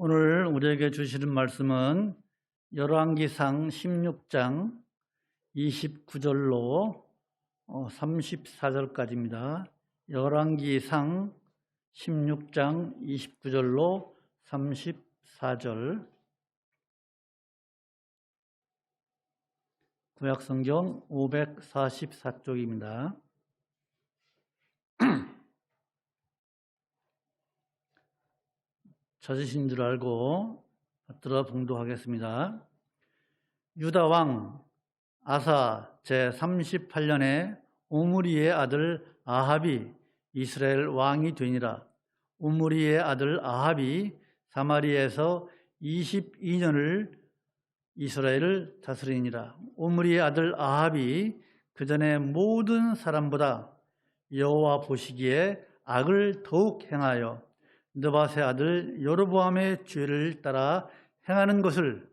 오늘 우리에게 주시는 말씀은 열왕기상 16장 29절로 34절까지입니다. 열왕기상 16장 29절로 34절. 구약성경 544쪽입니다. 찾으신 줄 알고 들어 봉독하겠습니다. 유다 왕 아사 제38년에 오므리의 아들 아합이 이스라엘 왕이 되니라. 오므리의 아들 아합이 사마리아에서 22년을 이스라엘을 다스리니라. 오므리의 아들 아합이 그 전에 모든 사람보다 여호와 보시기에 악을 더욱 행하여 느밧의 아들 여로보암의 죄를 따라 행하는 것을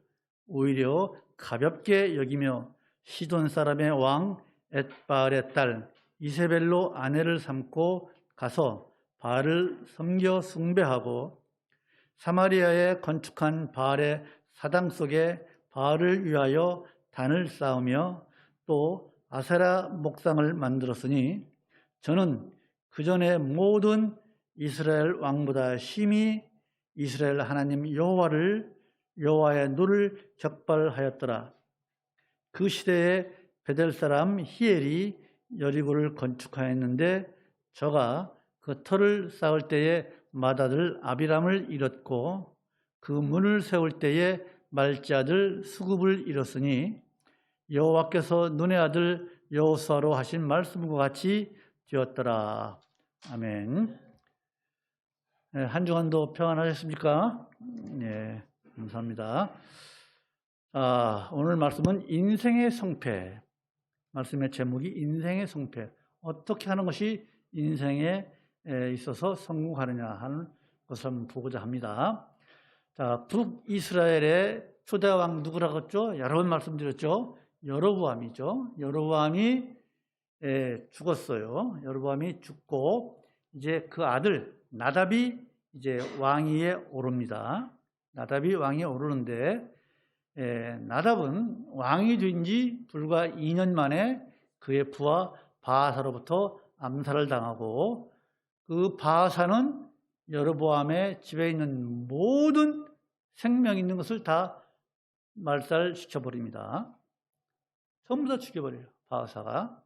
오히려 가볍게 여기며 시돈 사람의 왕 엣바알의 딸 이세벨로 아내를 삼고 가서 바알을 섬겨 숭배하고 사마리아에 건축한 바알의 사당 속에 바알을 위하여 단을 쌓으며 또 아세라 목상을 만들었으니 저는 그 전에 모든 이스라엘 왕보다 심히 이스라엘 하나님 여호와의 노를 격발하였더라. 그 시대에 베델 사람 히엘이 여리고를 건축하였는데 저가 그 터를 쌓을 때에 맏아들 아비람을 잃었고 그 문을 세울 때에 말지 아들 수굽을 잃었으니 여호와께서 눈의 아들 여호수아로 하신 말씀과 같이 되었더라. 아멘. 네, 한 주간도 평안하셨습니까? 네, 감사합니다. 오늘 말씀은 인생의 성패. 말씀의 제목이 인생의 성패. 어떻게 하는 것이 인생에 있어서 성공하느냐 하는 것을 한번 보고자 합니다. 자, 북이스라엘의 초대왕 누구라고 했죠? 여러 번 말씀드렸죠? 여로보암이죠. 여로보암이 죽었어요. 여로보암이 죽고 이제 그 아들 나답이 이제 왕위에 오릅니다. 나답이 왕위에 오르는데 나답은 왕이 된 지 불과 2년 만에 그의 부하 바아사로부터 암살을 당하고 그 바아사는 여로보암의 집에 있는 모든 생명 있는 것을 다 말살시켜버립니다. 전부 다 죽여버려요. 바아사가.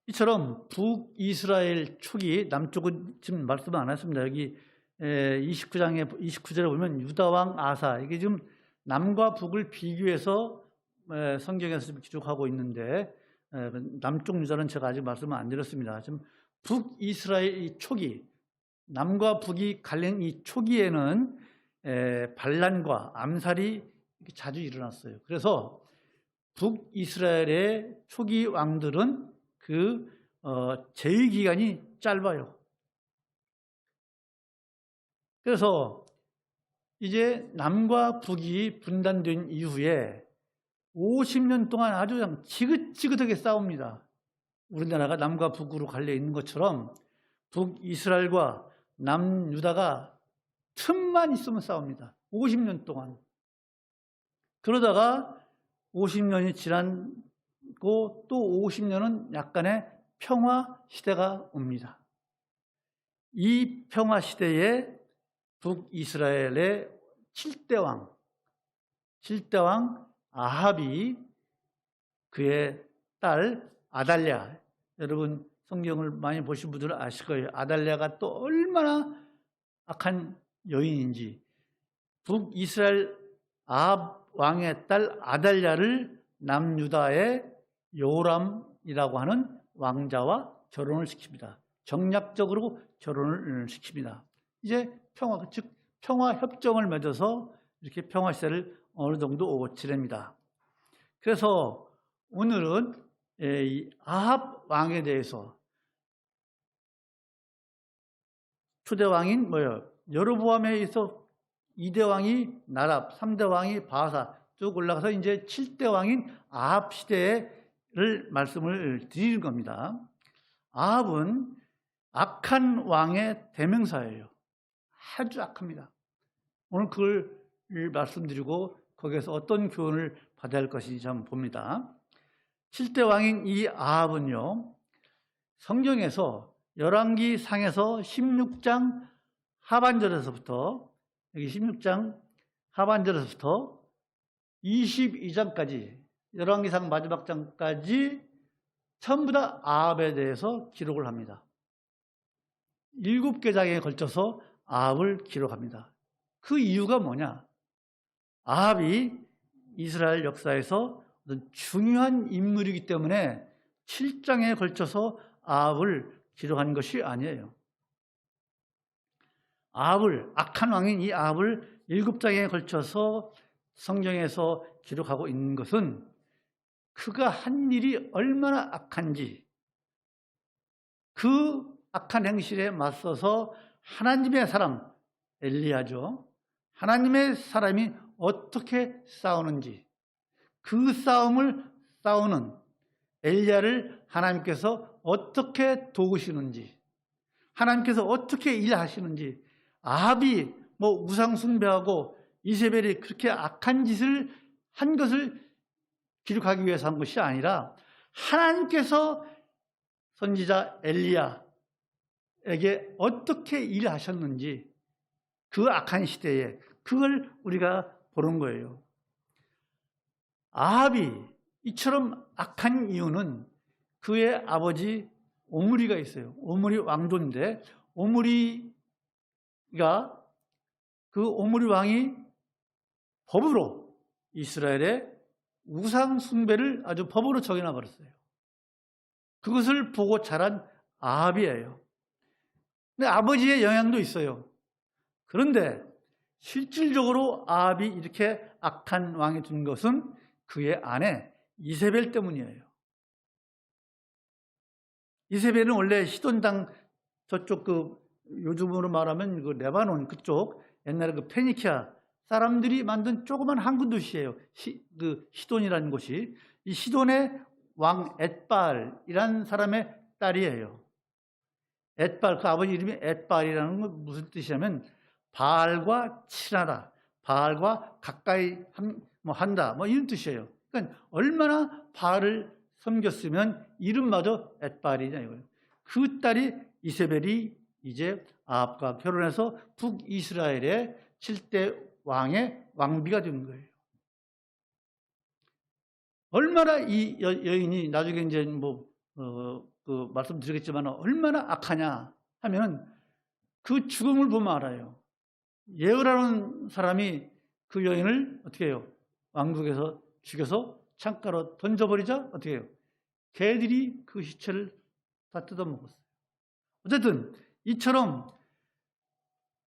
이처럼 북이스라엘 초기, 남쪽은 지금 말씀 안 했습니다. 여기 29절에 보면 유다왕 아사, 이게 지금 남과 북을 비교해서 성경에서 좀 기록하고 있는데 남쪽 유다는 제가 아직 말씀을 안 드렸습니다. 지금 북이스라엘 초기, 남과 북이 갈린 이 초기에는 반란과 암살이 자주 일어났어요. 그래서 북이스라엘의 초기 왕들은 그 제위 기간이 짧아요. 그래서 이제 남과 북이 분단된 이후에 50년 동안 아주 그냥 지긋지긋하게 싸웁니다. 우리나라가 남과 북으로 갈려 있는 것처럼 북이스라엘과 남유다가 틈만 있으면 싸웁니다. 50년 동안. 그러다가 50년이 지나고 또 50년은 약간의 평화 시대가 옵니다. 이 평화 시대에 북이스라엘의 7대 왕 아합이 그의 딸 아달랴, 여러분 성경을 많이 보신 분들은 아실 거예요. 아달랴가 또 얼마나 악한 여인인지. 북이스라엘 아합 왕의 딸 아달랴를 남유다의 요람이라고 하는 왕자와 결혼을 시킵니다. 정략적으로 결혼을 시킵니다. 이제 즉 평화협정을 맺어서 이렇게 평화시대를 어느 정도 지냅니다. 그래서 오늘은 이 아합 왕에 대해서 초대왕인 여로보암에 의해서 2대 왕이 나답, 3대 왕이 바아사 쭉 올라가서 이제 7대 왕인 아합 시대를 말씀을 드리는 겁니다. 아합은 악한 왕의 대명사예요. 아주 악합니다. 오늘 그걸 말씀드리고 거기에서 어떤 교훈을 받아야 할 것인지 한번 봅니다. 7대 왕인 이 아합은요, 성경에서 열왕기 상에서 16장 하반절에서부터, 여기 16장 하반절에서부터 22장까지, 열왕기상 마지막 장까지 전부 다 아합에 대해서 기록을 합니다. 7개 장에 걸쳐서 아합을 기록합니다. 그 이유가 뭐냐? 아합이 이스라엘 역사에서 어떤 중요한 인물이기 때문에 7장에 걸쳐서 아합을 기록한 것이 아니에요. 아합을, 악한 왕인 이 아합을 7장에 걸쳐서 성경에서 기록하고 있는 것은 그가 한 일이 얼마나 악한지, 그 악한 행실에 맞서서 하나님의 사람, 엘리야죠. 하나님의 사람이 어떻게 싸우는지, 그 싸움을 싸우는 엘리야를 하나님께서 어떻게 도우시는지, 하나님께서 어떻게 일하시는지, 아합이 우상 숭배하고 이세벨이 그렇게 악한 짓을 한 것을 기록하기 위해서 한 것이 아니라 하나님께서 선지자 엘리야에게 어떻게 일하셨는지, 그 악한 시대에 그걸 우리가 보는 거예요. 아합이 이처럼 악한 이유는 그의 아버지 오므리가 있어요. 오므리 왕조인데, 그 오므리 왕이 법으로 이스라엘의 우상 숭배를 아주 법으로 정해놔 버렸어요. 그것을 보고 자란 아합이에요. 근데 아버지의 영향도 있어요. 그런데 실질적으로 아합이 이렇게 악한 왕이 된 것은 그의 아내 이세벨 때문이에요. 이세벨은 원래 시돈 땅 저쪽 요즘으로 말하면 레바논 그쪽, 옛날에 페니키아 사람들이 만든 조그만 항구 도시예요. 시돈이라는 곳이. 이 시돈의 왕 엣발이라는 사람의 딸이에요. 엣발, 그 아버지 이름이 엣발이라는 건 무슨 뜻이냐면 바알과 친하다, 바알과 가까이 한다, 이런 뜻이에요. 그러니까 얼마나 바알을 섬겼으면 이름마저 엣발이냐 이거예요. 그 딸이 이세벨이 이제 아합과 결혼해서 북이스라엘의 7대 왕의 왕비가 된 거예요. 얼마나 이 여인이 나중에 이제 말씀드리겠지만 얼마나 악하냐 하면 그 죽음을 보면 알아요. 예후라는 사람이 그 여인을 어떻게 해요? 왕국에서 죽여서 창가로 던져버리자 어떻게 해요? 개들이 그 시체를 다 뜯어먹었어요. 어쨌든 이처럼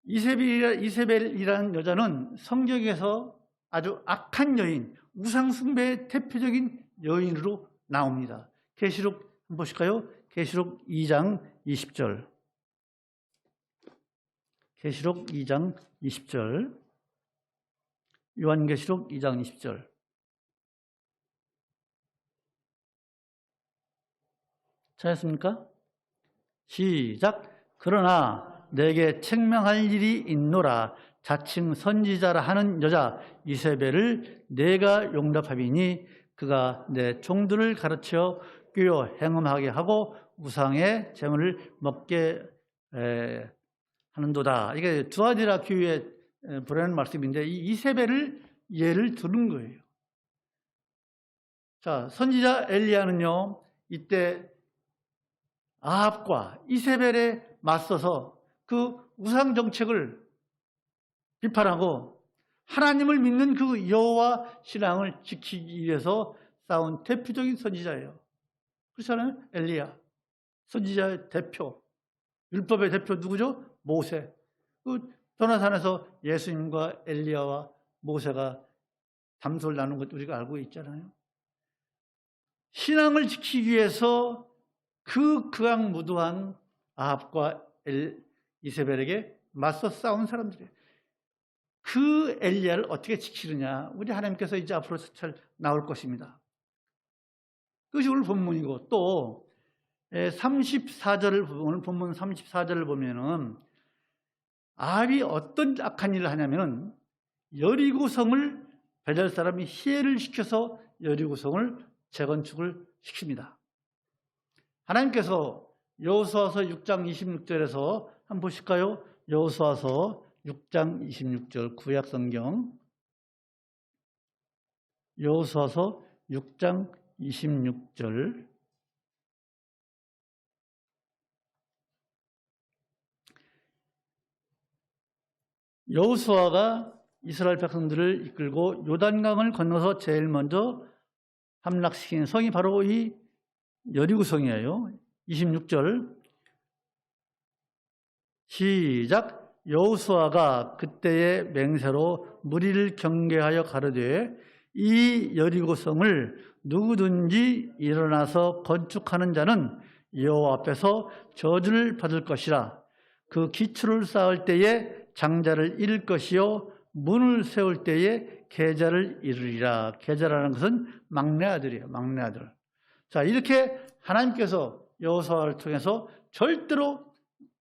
이세벨이라는 여자는 성경에서 아주 악한 여인, 우상숭배의 대표적인 여인으로 나옵니다. 계시록 한번 보실까요? 계시록 2장 20절. 계시록 2장 20절. 요한계시록 2장 20절. 찾았습니까? 시작. 그러나 내게 책명할 일이 있노라. 자칭 선지자라 하는 여자 이세벨을 내가 용납하리니 그가 내 종들을 가르쳐 꾀어 행음하게 하고 우상의 재물을 먹게 하는도다. 이게 두아디라 교회에 보라는 말씀인데 이 이세벨을 예를 드는 거예요. 자, 선지자 엘리야는요 이때 아합과 이세벨에 맞서서 그 우상 정책을 비판하고 하나님을 믿는 그 여호와 신앙을 지키기 위해서 싸운 대표적인 선지자예요. 그렇잖아요. 엘리야, 선지자의 대표, 율법의 대표 누구죠? 모세. 그 도나산에서 예수님과 엘리야와 모세가 담소를 나눈 것 우리가 알고 있잖아요. 신앙을 지키기 위해서 그 극악무도한 아합과 이세벨에게 맞서 싸운 사람들이에요. 그 엘리야를 어떻게 지키느냐, 우리 하나님께서 이제 앞으로 잘 나올 것입니다. 그것이 오늘 본문이고, 또 34절을 오늘 본문 34절을 보면은 아합이 어떤 악한 일을 하냐면은 여리고성을 베델 사람이 희애를 시켜서 여리고성을 재건축을 시킵니다. 하나님께서 여호수아서 6장 26절에서 한번 보실까요? 여호수아서 6장 26절 구약성경, 여호수아서 6장 26절. 여호수아가 이스라엘 백성들을 이끌고 요단강을 건너서 제일 먼저 함락시킨 성이 바로 이 여리고성이에요. 26절 시작. 여호수아가 그때의 맹세로 무리를 경계하여 가로되 이 여리고성을 누구든지 일어나서 건축하는 자는 여호와 앞에서 저주를 받을 것이라. 그 기초를 쌓을 때에 장자를 잃을 것이요 문을 세울 때에 계자를 잃으리라. 계자라는 것은 막내 아들이에요. 막내 아들. 자, 이렇게 하나님께서 여호수아를 통해서 절대로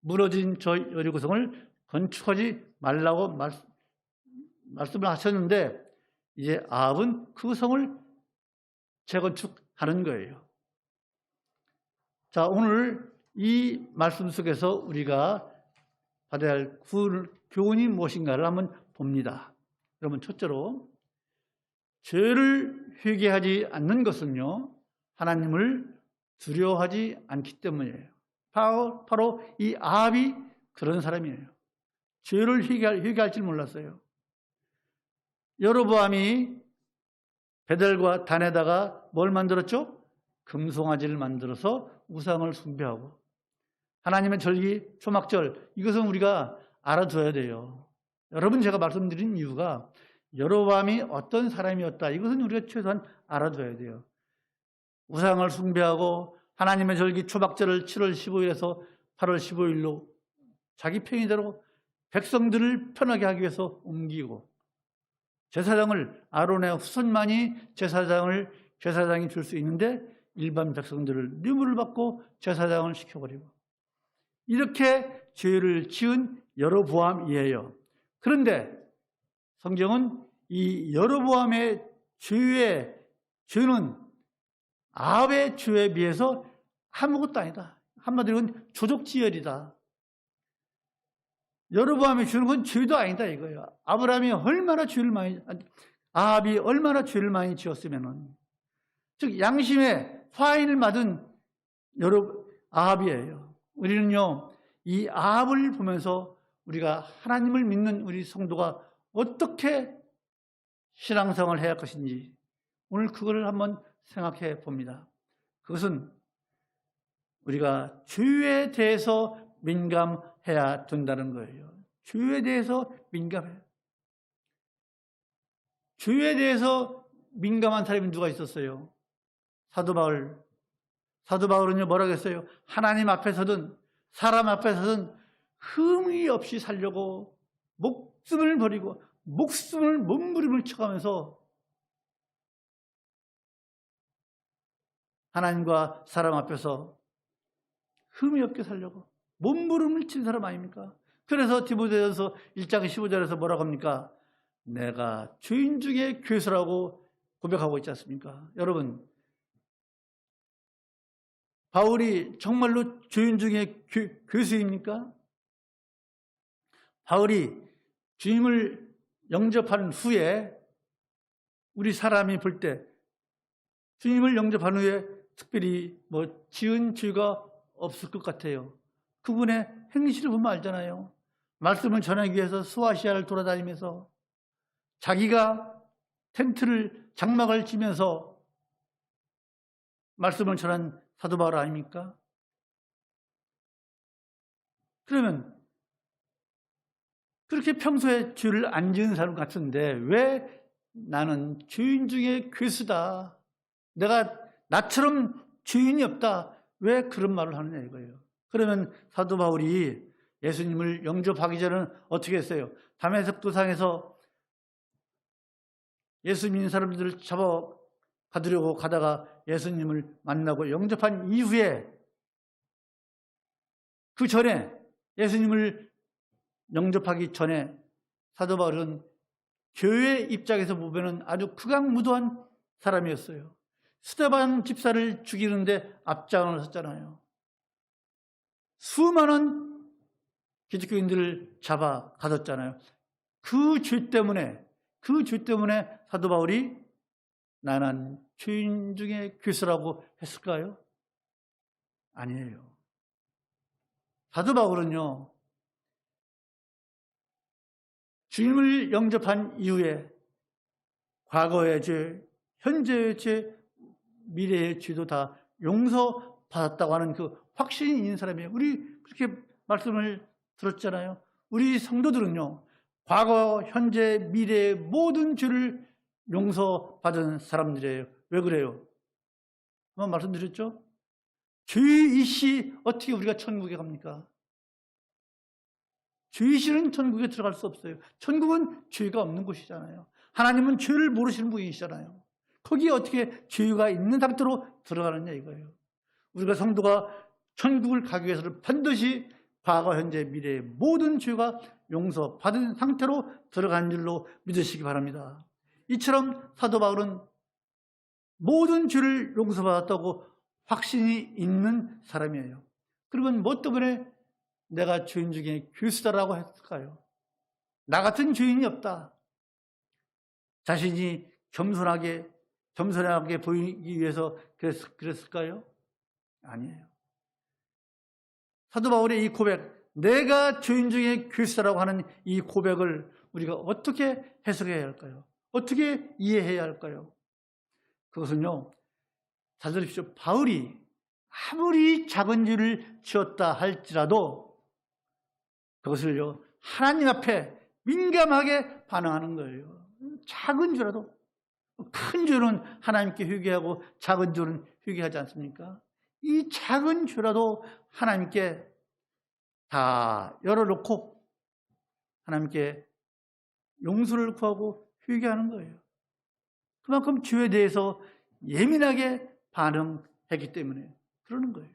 무너진 저 여리고성을 건축하지 말라고 말씀을 하셨는데, 이제 아합은 그 성을 재건축하는 거예요. 자, 오늘 이 말씀 속에서 우리가 받아야 할 교훈이 무엇인가를 한번 봅니다. 여러분, 첫째로 죄를 회개하지 않는 것은요, 하나님을 두려워하지 않기 때문이에요. 바로 이 아합이 그런 사람이에요. 죄를 회개할 줄 몰랐어요. 여로보암이 베델과 단에다가 뭘 만들었죠? 금송아지를 만들어서 우상을 숭배하고, 하나님의 절기, 초막절, 이것은 우리가 알아둬야 돼요. 여러분, 제가 말씀드린 이유가 여로보암이 어떤 사람이었다, 이것은 우리가 최소한 알아둬야 돼요. 우상을 숭배하고 하나님의 절기 초막절을 7월 15일에서 8월 15일로 자기 편의대로 백성들을 편하게 하기 위해서 옮기고, 제사장을, 아론의 후손만이 제사장이 줄 수 있는데 일반 백성들을 뇌물을 받고 제사장을 시켜버리고, 이렇게 죄를 지은 여로보암이에요. 그런데 성경은 이 여로보암의 죄는 아합의 죄에 비해서 아무것도 아니다. 한마디로는 조족지혈이다. 여로보암이 주는 건 죄도 아니다 이거예요. 아합이 얼마나 죄를 많이 지었으면은, 즉 양심의 화인을 맞은 아합이에요. 우리는요, 이 아합을 보면서 우리가 하나님을 믿는 우리 성도가 어떻게 신앙생활을 해야 할 것인지 오늘 그걸 한번 생각해 봅니다. 그것은 우리가 죄에 대해서 민감해야 된다는 거예요. 죄에 대해서 민감해요. 죄에 대해서 민감한 사람이 누가 있었어요? 사도 바울. 사도 바울은요, 뭐라고 했어요? 하나님 앞에서든 사람 앞에서든 흠이 없이 살려고 목숨을 버리고 목숨을 몸부림을 쳐가면서 하나님과 사람 앞에서 흠이 없게 살려고 몸부림을 친 사람 아닙니까? 그래서 디모데전서 1장 15절에서 뭐라고 합니까? 내가 죄인 중에 괴수라고 고백하고 있지 않습니까? 여러분, 바울이 정말로 죄인 중에 괴수입니까? 바울이 주님을 영접한 후에, 우리 사람이 볼 때 주님을 영접한 후에 특별히 지은 죄가 없을 것 같아요. 그분의 행실을 보면 알잖아요. 말씀을 전하기 위해서 소아시아를 돌아다니면서 자기가 장막을 치면서 말씀을 전한 사도 바울 아닙니까? 그러면 그렇게 평소에 죄를 안 지은 사람 같은데 왜 나는 죄인 중에 괴수다, 나처럼 죄인이 없다, 왜 그런 말을 하느냐 이거예요. 그러면 사도 바울이 예수님을 영접하기 전에는 어떻게 했어요? 다메섹 도상에서 예수 믿는 사람들을 잡아가두려고 가다가 예수님을 만나고 영접한 이후에, 그 전에 예수님을 영접하기 전에 사도 바울은 교회 입장에서 보면은 아주 극악무도한 사람이었어요. 스데반 집사를 죽이는데 앞장을 섰잖아요. 수많은 기독교인들을 잡아 가뒀잖아요. 그 죄 때문에 사도 바울이 나는 죄인 중에 괴수라고 했을까요? 아니에요. 사도 바울은요, 주님을 영접한 이후에 과거의 죄, 현재의 죄, 미래의 죄도 다 용서받았다고 하는 그 확신이 있는 사람이에요. 우리 그렇게 말씀을 들었잖아요. 우리 성도들은요, 과거, 현재, 미래의 모든 죄를 용서받은 사람들이에요. 왜 그래요? 한번 말씀드렸죠? 죄이시 어떻게 우리가 천국에 갑니까? 죄이시는 천국에 들어갈 수 없어요. 천국은 죄가 없는 곳이잖아요. 하나님은 죄를 모르시는 분이시잖아요. 거기에 어떻게 죄가 있는 상태로 들어가느냐 이거예요. 우리가 성도가 천국을 가기 위해서는 반드시 과거, 현재, 미래의 모든 죄가 용서받은 상태로 들어간 줄로 믿으시기 바랍니다. 이처럼 사도 바울은 모든 죄를 용서받았다고 확신이 있는 사람이에요. 그러면 뭐 때문에 내가 죄인 중에 괴수다라고 했을까요? 나 같은 죄인이 없다. 자신이 겸손하게 보이기 위해서 그랬을까요? 아니에요. 사도 바울의 이 고백, 내가 죄인 중에 괴수다라고 하는 이 고백을 우리가 어떻게 해석해야 할까요? 어떻게 이해해야 할까요? 그것은요, 잘 들으십시오. 바울이 아무리 작은 죄를 지었다 할지라도 그것을요, 하나님 앞에 민감하게 반응하는 거예요. 작은 죄라도. 큰 죄는 하나님께 회개하고 작은 죄는 회개하지 않습니까? 이 작은 죄라도 하나님께 다 열어놓고 하나님께 용서를 구하고 회개하는 거예요. 그만큼 죄에 대해서 예민하게 반응했기 때문에 그러는 거예요.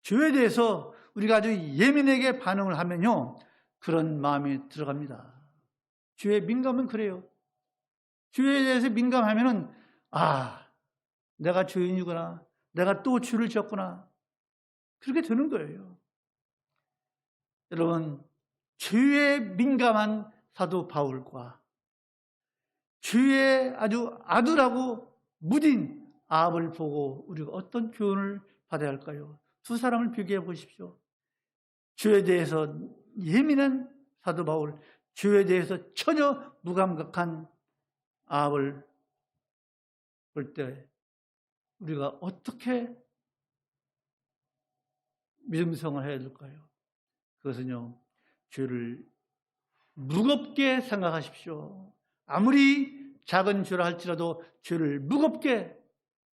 죄에 대해서 우리가 아주 예민하게 반응을 하면요, 그런 마음이 들어갑니다. 죄에 민감은 그래요. 죄에 대해서 민감하면은, 내가 죄인이구나. 내가 또 죄를 지었구나. 그렇게 되는 거예요. 여러분, 죄에 민감한 사도 바울과 죄에 아주 아들하고 무딘 아합을 보고 우리가 어떤 교훈을 받아야 할까요? 두 사람을 비교해 보십시오. 죄에 대해서 예민한 사도 바울, 죄에 대해서 전혀 무감각한 아합을 볼 때 우리가 어떻게 믿음성을 해야 될까요? 그것은요, 죄를 무겁게 생각하십시오. 아무리 작은 죄라 할지라도 죄를 무겁게,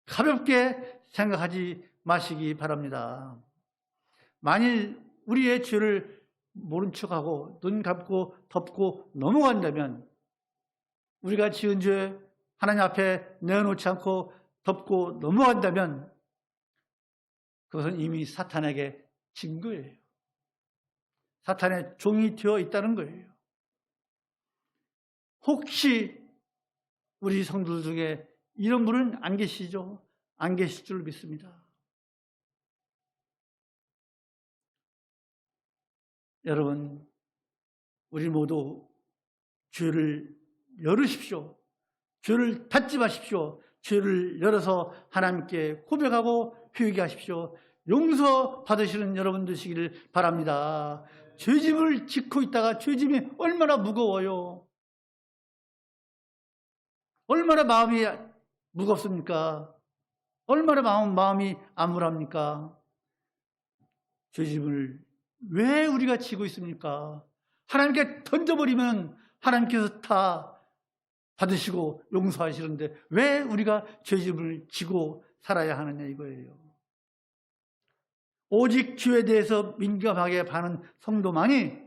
가볍게 생각하지 마시기 바랍니다. 만일 우리의 죄를 모른 척하고 눈 감고 덮고 넘어간다면, 우리가 지은 죄 하나님 앞에 내어놓지 않고 덮고 넘어간다면 그것은 이미 사탄에게 진 거예요. 사탄의 종이 되어 있다는 거예요. 혹시 우리 성도들 중에 이런 분은 안 계시죠? 안 계실 줄 믿습니다. 여러분, 우리 모두 죄를 열으십시오. 죄를 닫지 마십시오. 죄를 열어서 하나님께 고백하고 회개하십시오. 용서 받으시는 여러분 되시기를 바랍니다. 죄짐을 짓고 있다가 죄짐이 얼마나 무거워요. 얼마나 마음이 무겁습니까? 얼마나 마음이 암울합니까? 죄짐을 왜 우리가 지고 있습니까? 하나님께 던져버리면 하나님께서 다 받으시고 용서하시는데 왜 우리가 죄짐을 지고 살아야 하느냐 이거예요. 오직 죄에 대해서 민감하게 반응 성도만이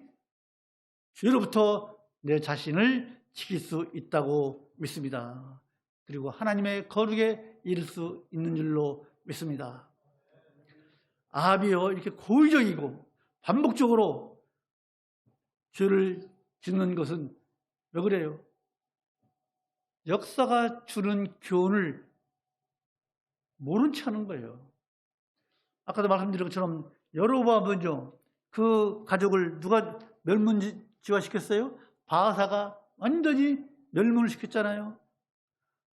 죄로부터 내 자신을 지킬 수 있다고 믿습니다. 그리고 하나님의 거룩에 이를 수 있는 줄로 믿습니다. 아합이요, 이렇게 고의적이고 반복적으로 죄를 짓는 것은 왜 그래요? 역사가 주는 교훈을 모른 체 하는 거예요. 아까도 말씀드린 것처럼 여로보암은요, 그 가족을 누가 멸문지화시켰어요? 바하사가 완전히 멸문을 시켰잖아요.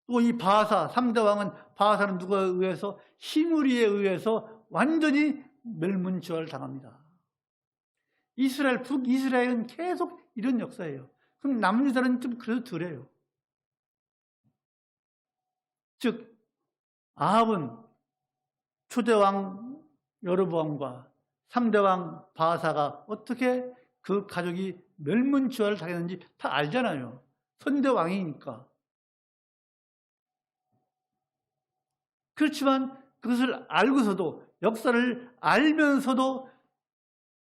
또 이 바하사, 3대 왕은 바하사는 누구에 의해서? 시므리에 의해서 완전히 멸문지화를 당합니다. 이스라엘, 북이스라엘은 계속 이런 역사예요. 그럼 남유다는 좀 그래도 덜해요. 즉 아합은 초대왕 여로보암과 3대왕 바하사가 어떻게 그 가족이 멸문지화를 당했는지 다 알잖아요. 선대왕이니까. 그렇지만 그것을 알고서도, 역사를 알면서도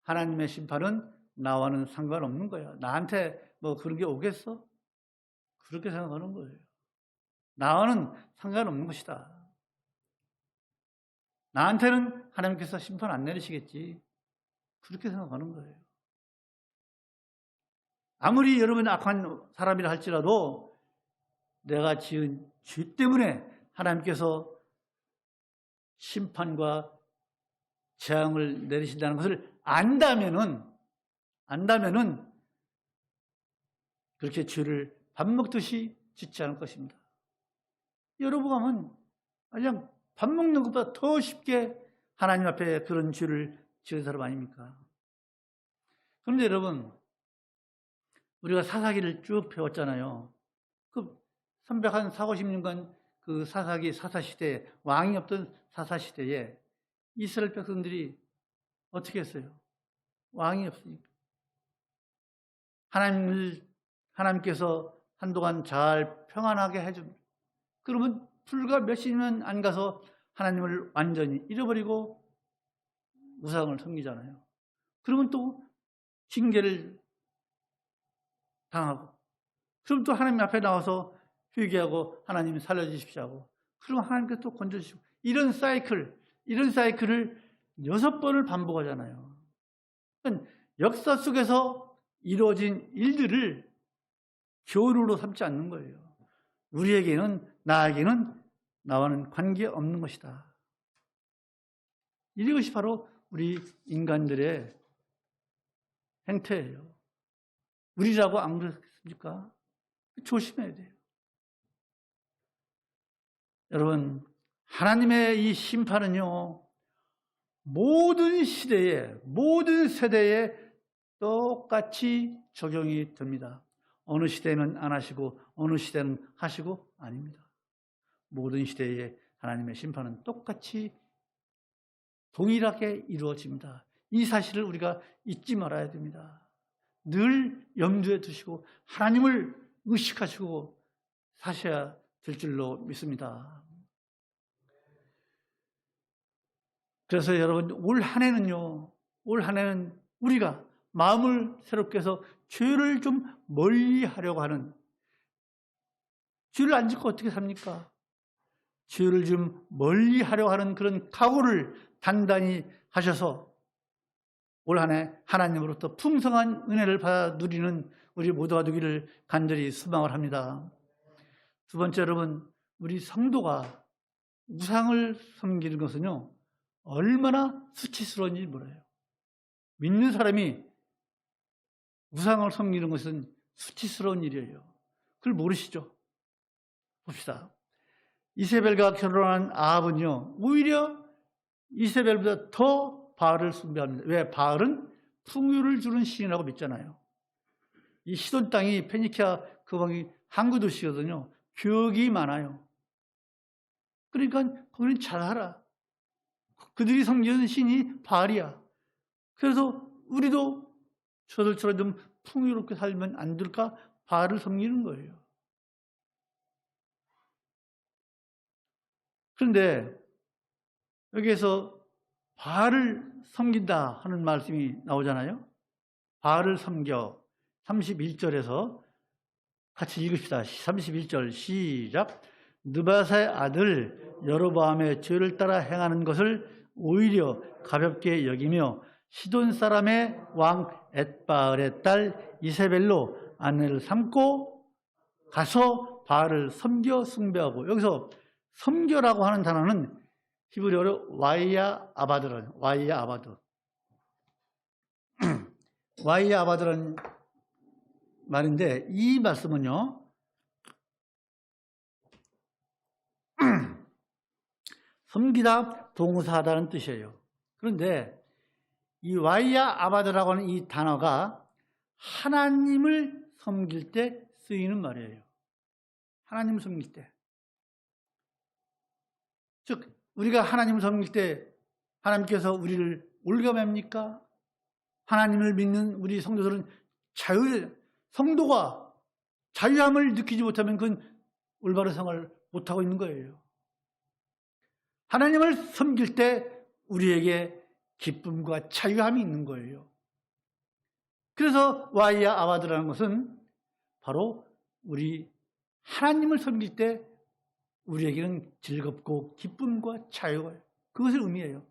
하나님의 심판은 나와는 상관없는 거야. 나한테 뭐 그런 게 오겠어? 그렇게 생각하는 거예요. 나와는 상관없는 것이다. 나한테는 하나님께서 심판 안 내리시겠지. 그렇게 생각하는 거예요. 아무리 여러분이 악한 사람이라 할지라도 내가 지은 죄 때문에 하나님께서 심판과 재앙을 내리신다는 것을 안다면은 그렇게 죄를 밥 먹듯이 짓지 않을 것입니다. 여로보암은 그냥 밥 먹는 것보다 더 쉽게 하나님 앞에 그런 죄를 지은 사람 아닙니까? 그런데 여러분, 우리가 사사기를 쭉 배웠잖아요. 그 340~50년간 그 사사시대에, 왕이 없던 사사시대에 이스라엘 백성들이 어떻게 했어요? 왕이 없으니까. 하나님께서 한동안 잘 평안하게 해줍니다. 그러면 불과 몇십 년 안 가서 하나님을 완전히 잃어버리고 우상을 섬기잖아요. 그러면 또 징계를 당하고, 그럼 또 하나님 앞에 나와서 회개하고 하나님 살려주십시오 하고, 그럼 하나님께서 또 건져주시고, 이런 사이클을 6번을 반복하잖아요. 그러니까 역사 속에서 이루어진 일들을 교훈으로 삼지 않는 거예요. 우리에게는, 나에게는 나와는 관계없는 것이다. 이것이 바로 우리 인간들의 행태예요. 우리라고 안 그렇습니까? 조심해야 돼요. 여러분, 하나님의 이 심판은요, 모든 시대에, 모든 세대에 똑같이 적용이 됩니다. 어느 시대는 안 하시고 어느 시대는 하시고 아닙니다. 모든 시대에 하나님의 심판은 똑같이 동일하게 이루어집니다. 이 사실을 우리가 잊지 말아야 됩니다. 늘 염두에 두시고 하나님을 의식하시고 사셔야 될 줄로 믿습니다. 그래서 여러분, 올 한 해는 우리가 마음을 새롭게 해서 죄를 좀 멀리 하려고 하는, 죄를 안 짓고 어떻게 삽니까? 죄를 좀 멀리 하려고 하는 그런 각오를 단단히 하셔서 올 한 해 하나님으로부터 풍성한 은혜를 받아 누리는 우리 모두가 되기를 간절히 소망을 합니다. 두 번째, 여러분, 우리 성도가 우상을 섬기는 것은요, 얼마나 수치스러운지 몰라요. 믿는 사람이 우상을 섬기는 것은 수치스러운 일이에요. 그걸 모르시죠? 봅시다. 이세벨과 결혼한 아합은요, 오히려 이세벨보다 더 바알을 숭배합니다. 왜? 바알은 풍요를 주는 신이라고 믿잖아요. 이 시돈 땅이, 페니키아 그 방이 항구 도시거든요. 교역이 많아요. 그러니까 거기는 잘 살아. 그들이 섬기는 신이 바알이야. 그래서 우리도 저들처럼 좀 풍요롭게 살면 안 될까? 바알을 섬기는 거예요. 그런데 여기에서 바알을 섬긴다 하는 말씀이 나오잖아요. 바알을 섬겨. 31절에서 같이 읽읍시다. 31절 시작. 느바사의 아들 여로보암의 죄를 따라 행하는 것을 오히려 가볍게 여기며 시돈 사람의 왕 엣바알의 딸 이세벨로 아내를 삼고 가서 그래서 바알을 섬겨 숭배하고, 여기서 섬겨라고 하는 단어는 히브리어로 와이야 아바드라는, 와이야 아바드. 와이야 아바드라는 말인데, 이 말씀은요, 섬기다, 봉사하다는 뜻이에요. 그런데 이 와이야 아바드라고 하는 이 단어가 하나님을 섬길 때 쓰이는 말이에요. 하나님을 섬길 때. 즉, 우리가 하나님을 섬길 때 하나님께서 우리를 올가맵니까? 하나님을 믿는 우리 성도들은 성도가 자유함을 느끼지 못하면 그건 올바른 생활을 못하고 있는 거예요. 하나님을 섬길 때 우리에게 기쁨과 자유함이 있는 거예요. 그래서 와이야 아바드라는 것은 바로 우리 하나님을 섬길 때 우리에게는 즐겁고 기쁨과 자유가, 그것을 의미해요.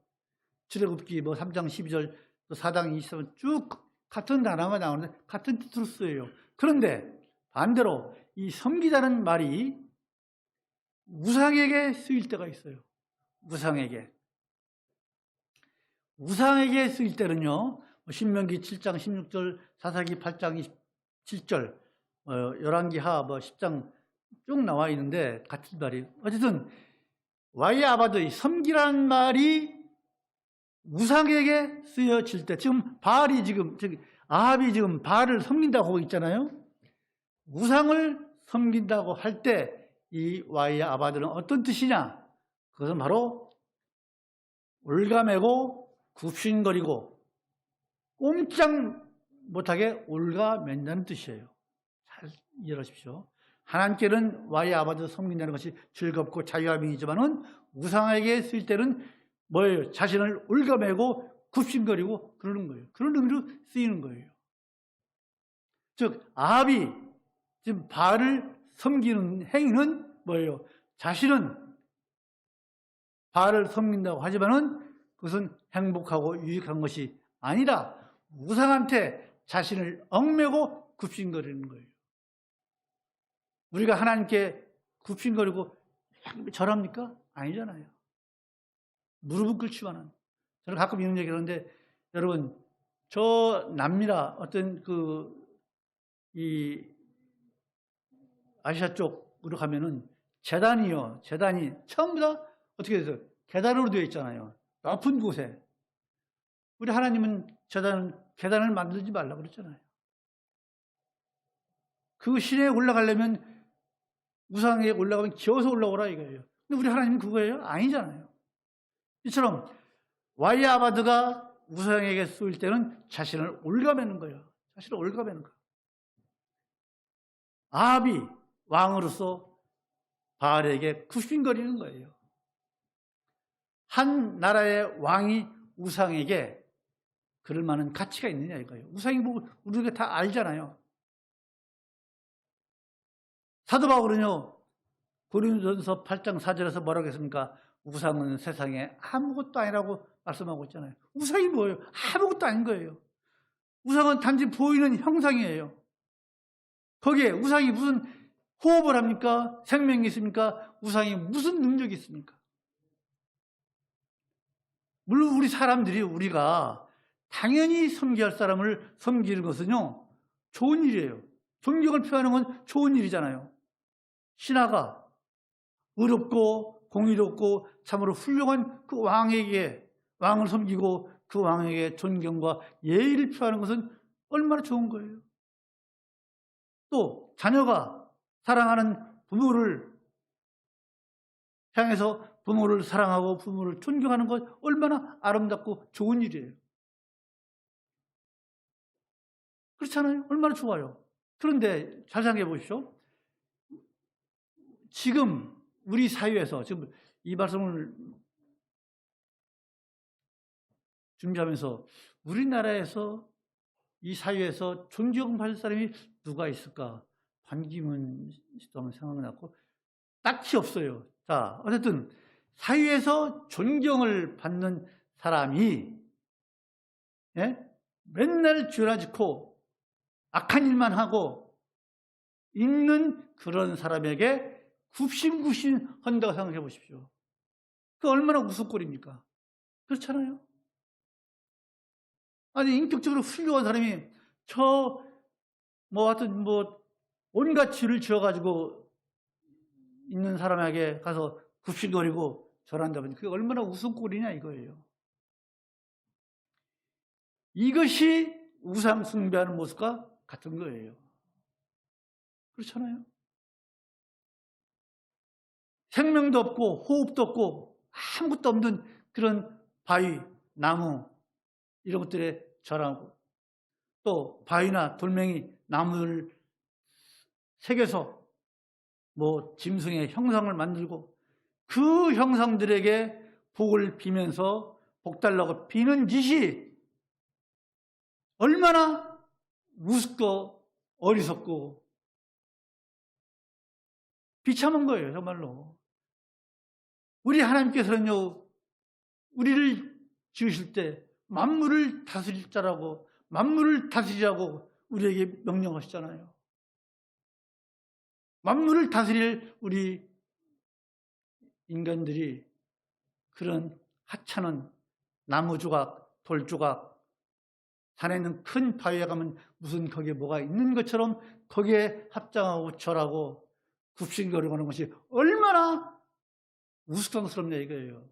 출애굽기 3장 12절, 또 4장 23절 쭉 같은 단어가 나오는데 같은 뜻으로 쓰여요. 그런데 반대로 이 섬기다는 말이 우상에게 쓰일 때가 있어요. 우상에게 쓰일 때는요, 신명기 7장 16절, 사사기 8장 27절, 열왕기하 10장 쭉 나와 있는데 같은 말이, 어쨌든 와이야 아바드, 섬기라는 말이 우상에게 쓰여질 때, 지금 아합이 지금 바알을 섬긴다고 하고 있잖아요. 우상을 섬긴다고 할 때 이 와이야 아바드는 어떤 뜻이냐? 그것은 바로 올가매고 굽신거리고 꼼짝 못하게 올가맨다는 뜻이에요. 잘 이해하십시오. 하나님께는 와이야 아바드 섬긴다는 것이 즐겁고 자유함이지만은 우상에게 쓸 때는 뭐예요? 자신을 올가매고 굽신거리고 그러는 거예요. 그런 의미로 쓰이는 거예요. 즉 아합이 지금 바알을 섬기는 행위는 뭐예요? 자신은 바알을 섬긴다고 하지만은 그것은 행복하고 유익한 것이 아니라 우상한테 자신을 얽매고 굽신거리는 거예요. 우리가 하나님께 굽신거리고 절합니까? 아니잖아요. 무릎을 꿇지만은. 저는 가끔 이런 얘기 하는데, 여러분, 저 남미나 어떤 이 아시아 쪽으로 가면은 재단이 전부 다 어떻게 해서 계단으로 되어 있잖아요. 높은 곳에. 우리 하나님은 계단을 만들지 말라고 그랬잖아요. 그 시내에 올라가려면 우상에 올라가면 기어서 올라오라 이거예요. 근데 우리 하나님은 그거예요? 아니잖아요. 이처럼 와이야 아바드가 우상에게 쏠 때는 자신을 올가매는 거예요. 자신을 올가매는 거예요. 아합이 왕으로서 바알에게 굽신거리는 거예요. 한 나라의 왕이 우상에게 그럴 만한 가치가 있느냐 이거예요. 우상이 뭐 우리가 다 알잖아요. 사도 바울은요, 고린도전서 8장 4절에서 뭐라고 했습니까? 우상은 세상에 아무것도 아니라고 말씀하고 있잖아요. 우상이 뭐예요? 아무것도 아닌 거예요. 우상은 단지 보이는 형상이에요. 거기에 우상이 무슨 호흡을 합니까? 생명이 있습니까? 우상이 무슨 능력이 있습니까? 물론 우리가 당연히 섬겨야 할 사람을 섬기는 것은요, 좋은 일이에요. 존경을 표하는 건 좋은 일이잖아요. 신하가 의롭고 공의롭고 참으로 훌륭한 그 왕을 섬기고 그 왕에게 존경과 예의를 표하는 것은 얼마나 좋은 거예요. 또 자녀가 사랑하는 부모를 향해서 부모를 사랑하고 부모를 존경하는 것 얼마나 아름답고 좋은 일이에요. 그렇잖아요. 얼마나 좋아요. 그런데 잘 생각해 보십시오. 지금 우리 사회에서, 지금 이 말씀을 준비하면서 우리나라에서 이 사회에서 존경받을 사람이 누가 있을까? 반기문 씨도 한번 생각이 났고, 딱히 없어요. 자, 어쨌든 사회에서 존경을 받는 사람이 맨날 죄나 짓고 악한 일만 하고 있는 그런 사람에게 굽신굽신 한다고 생각해 보십시오. 그 얼마나 우스꼴입니까? 그렇잖아요. 아니, 인격적으로 훌륭한 사람이 하여튼 온갖 죄를 지어가지고 있는 사람에게 가서 굽신거리고 절한다면 그게 얼마나 우스꼴이냐 이거예요. 이것이 우상 숭배하는 모습과 같은 거예요. 그렇잖아요. 생명도 없고 호흡도 없고 아무것도 없는 그런 바위, 나무 이런 것들에 절하고 또 바위나 돌멩이, 나무를 새겨서 짐승의 형상을 만들고 그 형상들에게 복을 비면서 복 달라고 비는 짓이 얼마나 우습고 어리석고 비참한 거예요, 정말로. 우리 하나님께서는요, 우리를 지으실 때 만물을 다스릴 자라고, 만물을 다스리라고 우리에게 명령하시잖아요. 만물을 다스릴 우리 인간들이 그런 하찮은 나무 조각, 돌 조각, 산에 있는 큰 바위에 가면 무슨 거기에 뭐가 있는 것처럼 거기에 합장하고 절하고 굽신거리고 하는 것이 얼마나 우스꽝스럽냐 이거예요.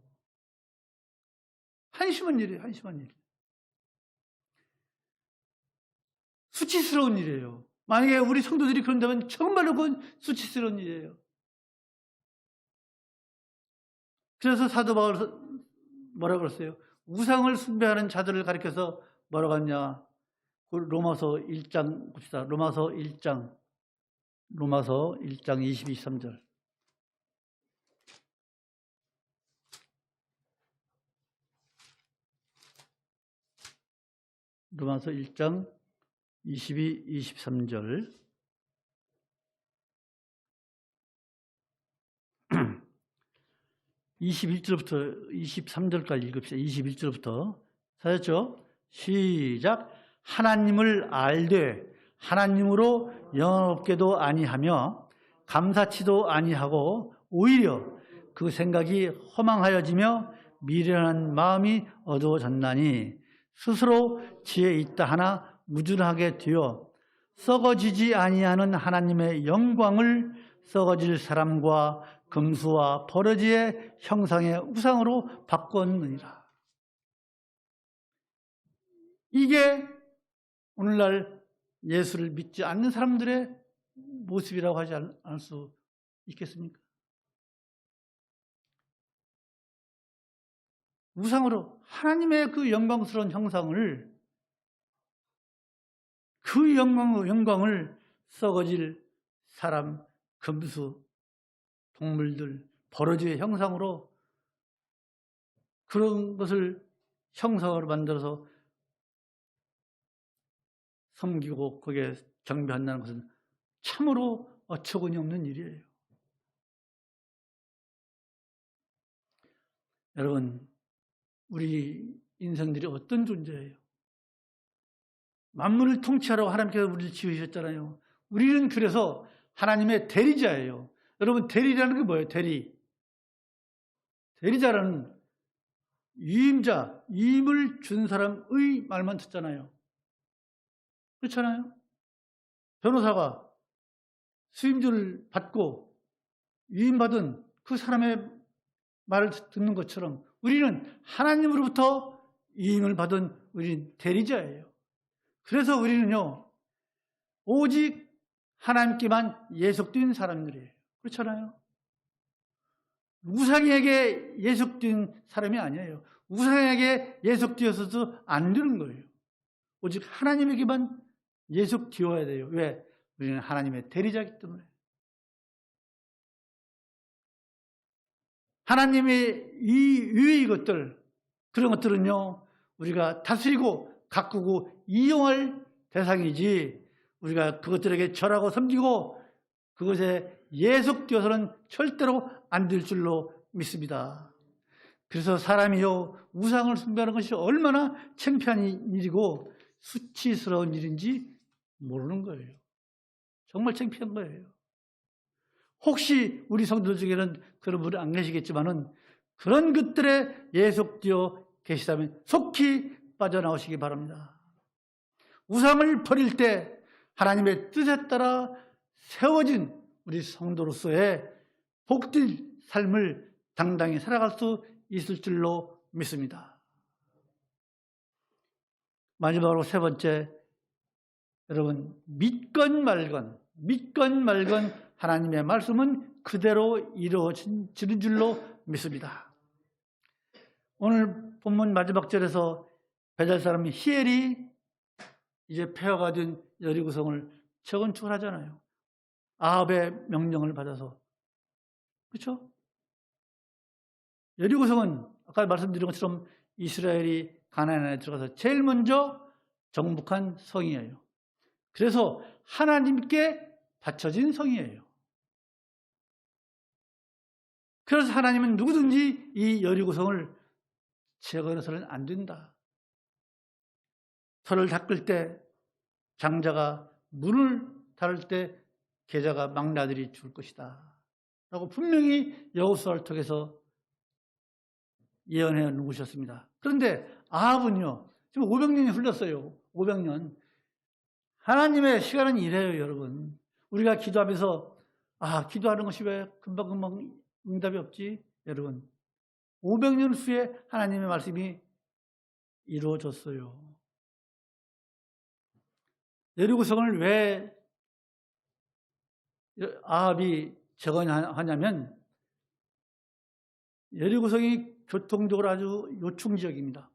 한심한 일이에요. 한심한 일. 수치스러운 일이에요. 만약에 우리 성도들이 그런다면 정말로 그건 수치스러운 일이에요. 그래서 사도 바울은 뭐라고 그랬어요? 우상을 숭배하는 자들을 가리켜서 뭐라고 하냐? 로마서 1장 봅시다. 로마서 1장 22, 23절. 로마서 1장 22, 23절. 21절부터 23절까지 읽읍시다. 21절부터. 찾았죠? 시작. 하나님을 알되 하나님으로 영업게도 아니하며 감사치도 아니하고 오히려 그 생각이 허망하여지며 미련한 마음이 어두워졌나니 스스로 지혜 있다 하나 무준하게 되어 썩어지지 아니하는 하나님의 영광을 썩어질 사람과 금수와 버러지의 형상의 우상으로 바꿨느니라. 이게 오늘날 예수를 믿지 않는 사람들의 모습이라고 하지 않을 수 있겠습니까? 우상으로 하나님의 그 영광스러운 형상을, 그 영광을 썩어질 사람, 금수, 동물들, 버러지의 형상으로 그런 것을 형상으로 만들어서 섬기고 거기에 경배한다는 것은 참으로 어처구니 없는 일이에요. 여러분, 우리 인생들이 어떤 존재예요? 만물을 통치하라고 하나님께서 우리를 지으셨잖아요. 우리는 그래서 하나님의 대리자예요. 여러분, 대리라는 게 뭐예요? 대리자라는 위임자, 위임을 준 사람의 말만 듣잖아요. 그렇잖아요? 변호사가 수임료를 받고 위임받은 그 사람의 말을 듣는 것처럼 우리는 하나님으로부터 위임을 받은 우리 대리자예요. 그래서 우리는요, 오직 하나님께만 예속된 사람들이에요. 그렇잖아요? 우상에게 예속된 사람이 아니에요. 우상에게 예속되어서도 안 되는 거예요. 오직 하나님에게만 예속되어야 돼요. 왜? 우리는 하나님의 대리자이기 때문에. 하나님의 이 위의 것들, 그런 것들은요, 우리가 다스리고 가꾸고 이용할 대상이지, 우리가 그것들에게 절하고 섬기고 그것에 예속되어서는 절대로 안 될 줄로 믿습니다. 그래서 사람이요, 우상을 숭배하는 것이 얼마나 창피한 일이고 수치스러운 일인지 모르는 거예요. 정말 창피한 거예요. 혹시 우리 성도들 중에는 그런 분이 안 계시겠지만은 그런 것들에 예속되어 계시다면 속히 빠져나오시기 바랍니다. 우상을 버릴 때 하나님의 뜻에 따라 세워진 우리 성도로서의 복된 삶을 당당히 살아갈 수 있을 줄로 믿습니다. 마지막으로 세 번째, 여러분, 믿건 말건 하나님의 말씀은 그대로 이루어지는 줄로 믿습니다. 오늘 본문 마지막 절에서 베델 사람 히엘이 이제 폐허가 된 여리고성을 재건축을 하잖아요. 아합의 명령을 받아서. 그렇죠? 여리고성은 아까 말씀드린 것처럼 이스라엘이 가나안에 들어가서 제일 먼저 정복한 성이에요. 그래서 하나님께 바쳐진 성이에요. 그래서 하나님은 누구든지 이 여리고성을 재건해서는 안 된다. 터를 닦을 때 장자가 문을 닫을 때 계자가 막내아들이 죽을 것이다 라고 분명히 여호수아를 통해서 예언해 놓으셨습니다. 그런데 아합은요, 지금 500년이 흘렀어요. 500년. 하나님의 시간은 이래요, 여러분. 우리가 기도하면서 기도하는 것이 왜 금방금방 응답이 없지? 여러분, 500년 후에 하나님의 말씀이 이루어졌어요. 여리고성을 왜 아합이 재건하냐면 여리고성이 교통적으로 아주 요충 지역입니다.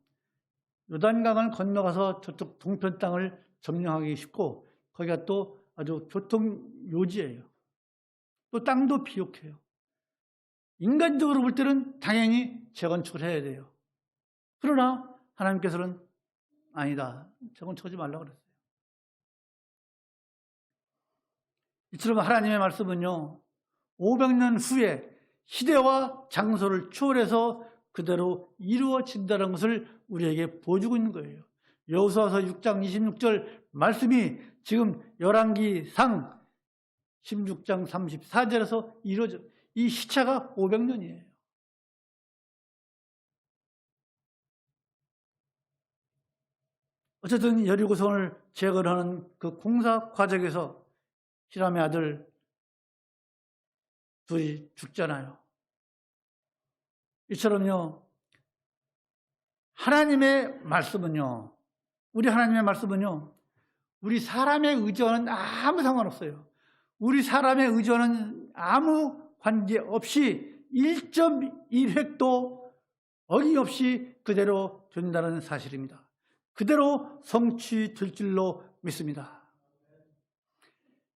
요단강을 건너가서 저쪽 동편 땅을 점령하기 쉽고 거기가 또 아주 교통 요지예요. 또 땅도 비옥해요. 인간적으로 볼 때는 당연히 재건축을 해야 돼요. 그러나 하나님께서는 아니다. 재건축하지 말라고 그랬어요. 이처럼 하나님의 말씀은요, 500년 후에 시대와 장소를 초월해서 그대로 이루어진다는 것을 우리에게 보여주고 있는 거예요. 여호수아서 6장 26절 말씀이 지금 열왕기상 16장 34절에서 이루어져. 이 시차가 500년이에요. 어쨌든 여리고성을 재건하는 그 공사 과정에서 히람의 아들 둘이 죽잖아요. 이처럼요, 하나님의 말씀은요, 우리 하나님의 말씀은요, 우리 사람의 의지와는 아무 상관없어요. 우리 사람의 의지와는 아무 관계없이 1.1획도 어김없이 그대로 된다는 사실입니다. 그대로 성취될 줄로 믿습니다.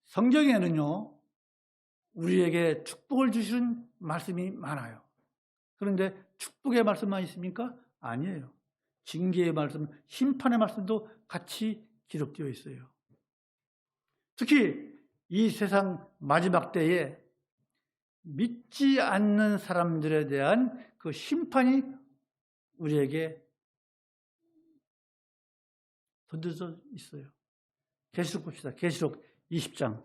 성경에는요, 우리에게 축복을 주시는 말씀이 많아요. 그런데 축복의 말씀만 있습니까? 아니에요. 징계의 말씀, 심판의 말씀도 같이 기록되어 있어요. 특히 이 세상 마지막 때에 믿지 않는 사람들에 대한 그 심판이 우리에게 던져져 있어요. 계시록 봅시다. 계시록 20장.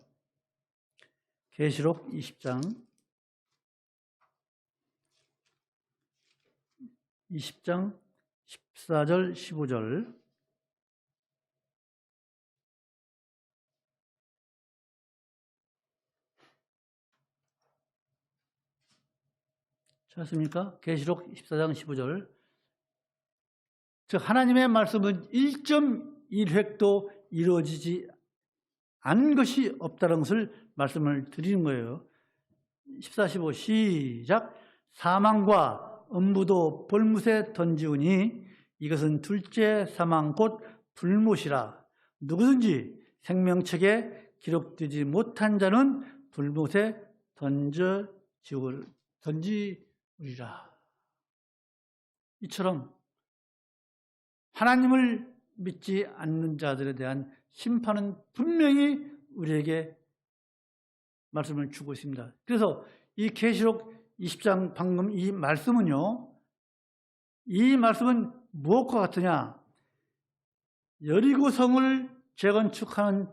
계시록 20장. 20장 14절 15절. 찾았습니까? 계시록 14장 15절. 즉 하나님의 말씀은 1.1획도 이루어지지 않은 것이 없다는 것을 말씀을 드리는 거예요. 14, 15 시작. 사망과 음부도 불못에 던지우니 이것은 둘째 사망 곧 불못이라. 누구든지 생명책에 기록되지 못한 자는 불못에 던지우리라. 이처럼 하나님을 믿지 않는 자들에 대한 심판은 분명히 우리에게 말씀을 주고 있습니다. 그래서 이 계시록 20장 방금 이 말씀은요, 이 말씀은 무엇과 같으냐? 여리고성을 재건축하는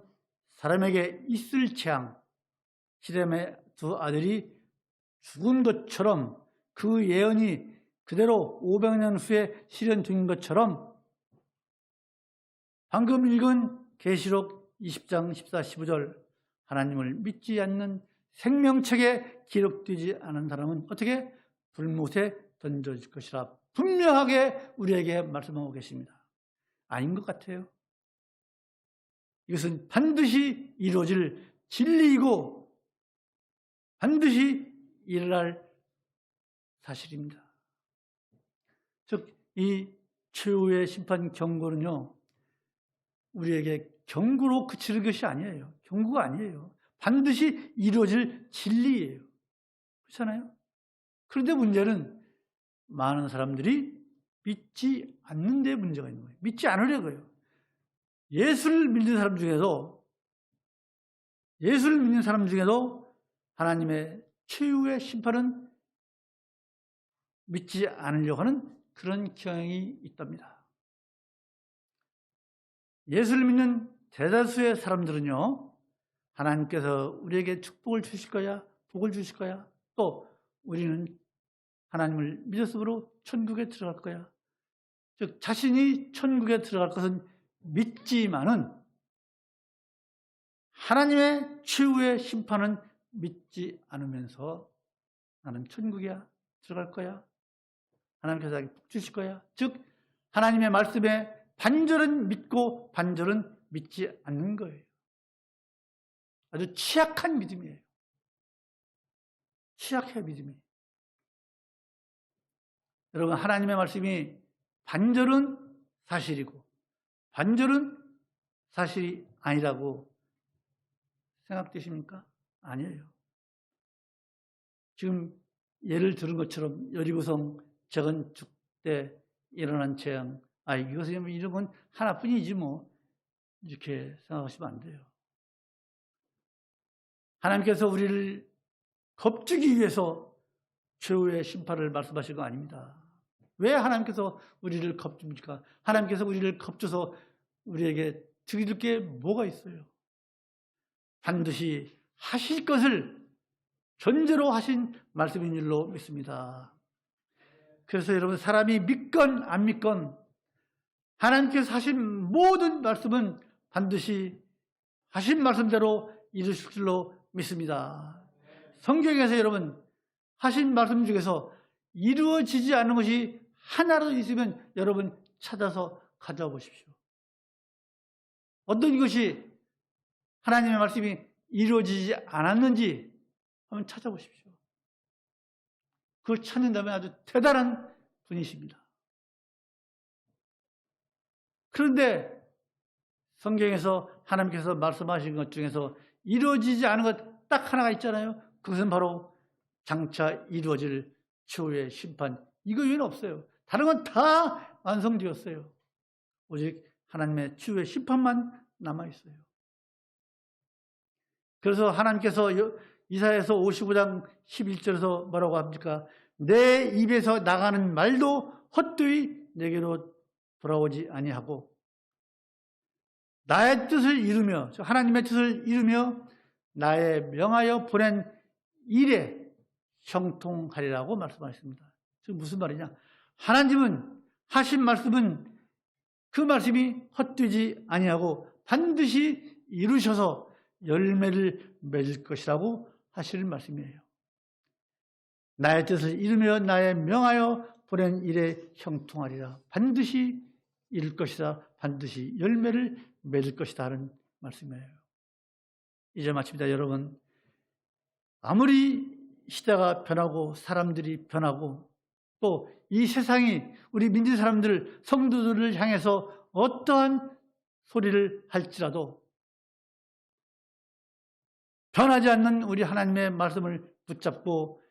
사람에게 있을 재앙, 시렘의 두 아들이 죽은 것처럼 그 예언이 그대로 500년 후에 실현된 것처럼 방금 읽은 계시록 20장 14, 15절 하나님을 믿지 않는 생명책에 기록되지 않은 사람은 어떻게? 불못에 던져질 것이라 분명하게 우리에게 말씀하고 계십니다. 아닌 것 같아요. 이것은 반드시 이루어질 진리이고 반드시 일어날 사실입니다. 즉, 이 최후의 심판 경고는요, 우리에게 경고로 그치는 것이 아니에요. 경고가 아니에요. 반드시 이루어질 진리예요. 그렇잖아요? 그런데 문제는 많은 사람들이 믿지 않는 데 문제가 있는 거예요. 믿지 않으려고요. 예수를 믿는 사람 중에도 하나님의 최후의 심판은 믿지 않으려고 하는 그런 경향이 있답니다. 예수를 믿는 대다수의 사람들은요, 하나님께서 우리에게 축복을 주실 거야, 복을 주실 거야, 또 우리는 하나님을 믿었으므로 천국에 들어갈 거야. 즉, 자신이 천국에 들어갈 것은 믿지만은 하나님의 최후의 심판은 믿지 않으면서 나는 천국이야, 들어갈 거야, 하나님께서 나에게 복 주실 거야. 즉, 하나님의 말씀에 반절은 믿고 반절은 믿지 않는 거예요. 아주 취약한 믿음이에요. 취약해, 믿음이. 여러분, 하나님의 말씀이 반절은 사실이고 반절은 사실이 아니라고 생각되십니까? 아니에요. 지금 예를 들은 것처럼 여리고성 재건축 때 일어난 재앙, 이것은 이런 건 하나뿐이지 뭐, 이렇게 생각하시면 안 돼요. 하나님께서 우리를 겁주기 위해서 최후의 심판을 말씀하신 거 아닙니다. 왜 하나님께서 우리를 겁줍니까? 하나님께서 우리를 겁줘서 우리에게 드릴 게 뭐가 있어요? 반드시 하실 것을 전제로 하신 말씀인 줄로 믿습니다. 그래서 여러분, 사람이 믿건 안 믿건 하나님께서 하신 모든 말씀은 반드시 하신 말씀대로 이루실 줄로 믿습니다. 성경에서 여러분, 하신 말씀 중에서 이루어지지 않는 것이 하나라도 있으면 여러분 찾아서 가져와 보십시오. 어떤 것이 하나님의 말씀이 이루어지지 않았는지 한번 찾아보십시오. 그걸 찾는다면 아주 대단한 분이십니다. 그런데 성경에서 하나님께서 말씀하신 것 중에서 이루어지지 않은 것 딱 하나가 있잖아요. 그것은 바로 장차 이루어질 최후의 심판. 이거 외에는 없어요. 다른 건 다 완성되었어요. 오직 하나님의 최후의 심판만 남아있어요. 그래서 하나님께서 이사야서 55장 11절에서 뭐라고 합니까? 내 입에서 나가는 말도 헛되이 내게로 돌아오지 아니하고 나의 뜻을 이루며, 하나님의 뜻을 이루며 나의 명하여 보낸 일에 형통하리라고 말씀하셨습니다. 지금 무슨 말이냐? 하나님은 하신 말씀은 그 말씀이 헛되지 아니하고 반드시 이루셔서 열매를 맺을 것이라고 하시는 말씀이에요. 나의 뜻을 이루며 나의 명하여 보낸 일에 형통하리라. 반드시 이룰 것이다. 반드시 열매를 맺을 것이다 하는 말씀이에요. 이제 마칩니다. 여러분, 아무리 시대가 변하고 사람들이 변하고 또 이 세상이 우리 믿는 사람들, 성도들을 향해서 어떠한 소리를 할지라도 변하지 않는 우리 하나님의 말씀을 붙잡고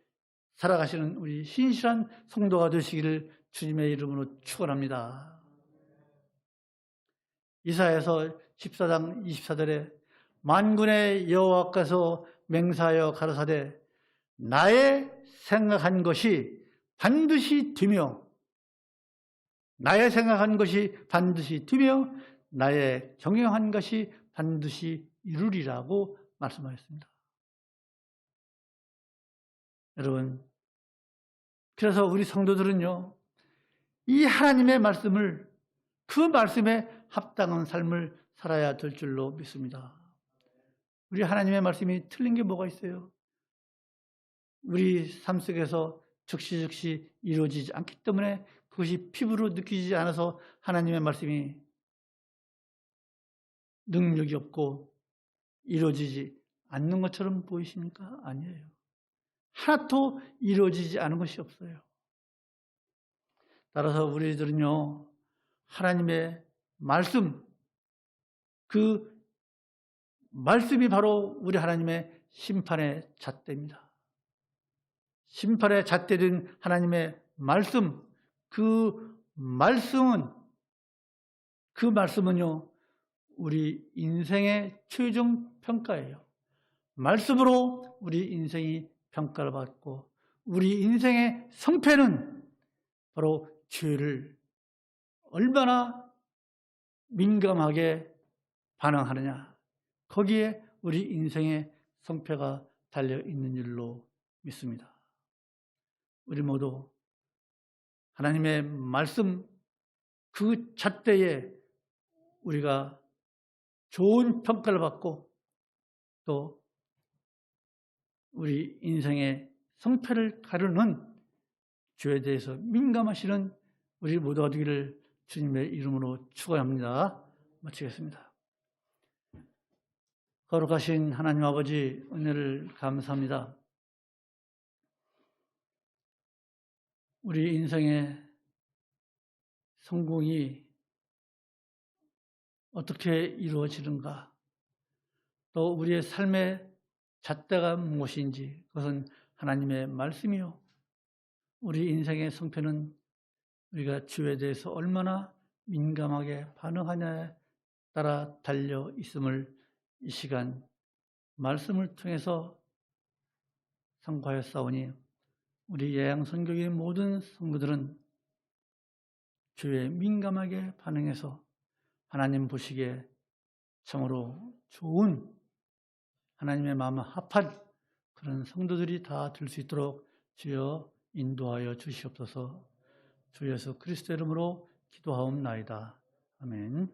살아가시는 우리 신실한 성도가 되시기를 주님의 이름으로 축원합니다. 이사야서 14장 24절에 만군의 여호와께서 맹세하여 가라사대 나의 생각한 것이 반드시 되며 나의 생각한 것이 반드시 되며 나의 경영한 것이 반드시 이루리라고 말씀하셨습니다. 여러분, 그래서 우리 성도들은요, 이 하나님의 말씀을, 그 말씀에 합당한 삶을 살아야 될 줄로 믿습니다. 우리 하나님의 말씀이 틀린 게 뭐가 있어요? 우리 삶 속에서 즉시 이루어지지 않기 때문에 그것이 피부로 느끼지 않아서 하나님의 말씀이 능력이 없고 이루어지지 않는 것처럼 보이십니까? 아니에요. 하나도 이루어지지 않은 것이 없어요. 따라서 우리들은요, 하나님의 말씀, 그 말씀이 바로 우리 하나님의 심판의 잣대입니다. 심판의 잣대된 하나님의 말씀, 그 말씀은요, 우리 인생의 최종 평가예요. 말씀으로 우리 인생이 평가를 받고, 우리 인생의 성패는 바로 죄를 얼마나 민감하게 반응하느냐, 거기에 우리 인생의 성패가 달려 있는 줄로 믿습니다. 우리 모두 하나님의 말씀, 그 잣대에 우리가 좋은 평가를 받고 또 우리 인생의 성패를 가르는 죄에 대해서 민감하시는 우리 모두가 되기를 주님의 이름으로 축원합니다. 마치겠습니다. 거룩하신 하나님 아버지, 은혜를 감사합니다. 우리 인생의 성공이 어떻게 이루어지는가, 또 우리의 삶의 잣대가 무엇인지, 그것은 하나님의 말씀이요, 우리 인생의 성패는 우리가 주에 대해서 얼마나 민감하게 반응하냐에 따라 달려 있음을 이 시간 말씀을 통해서 상고하였사오니, 우리 예양선교의 모든 성도들은 주에 민감하게 반응해서 하나님 보시기에 참으로 좋은, 하나님의 마음 합한 그런 성도들이 다 될 수 있도록 주여 인도하여 주시옵소서. 주 예수 그리스도 이름으로 기도하옵나이다. 아멘.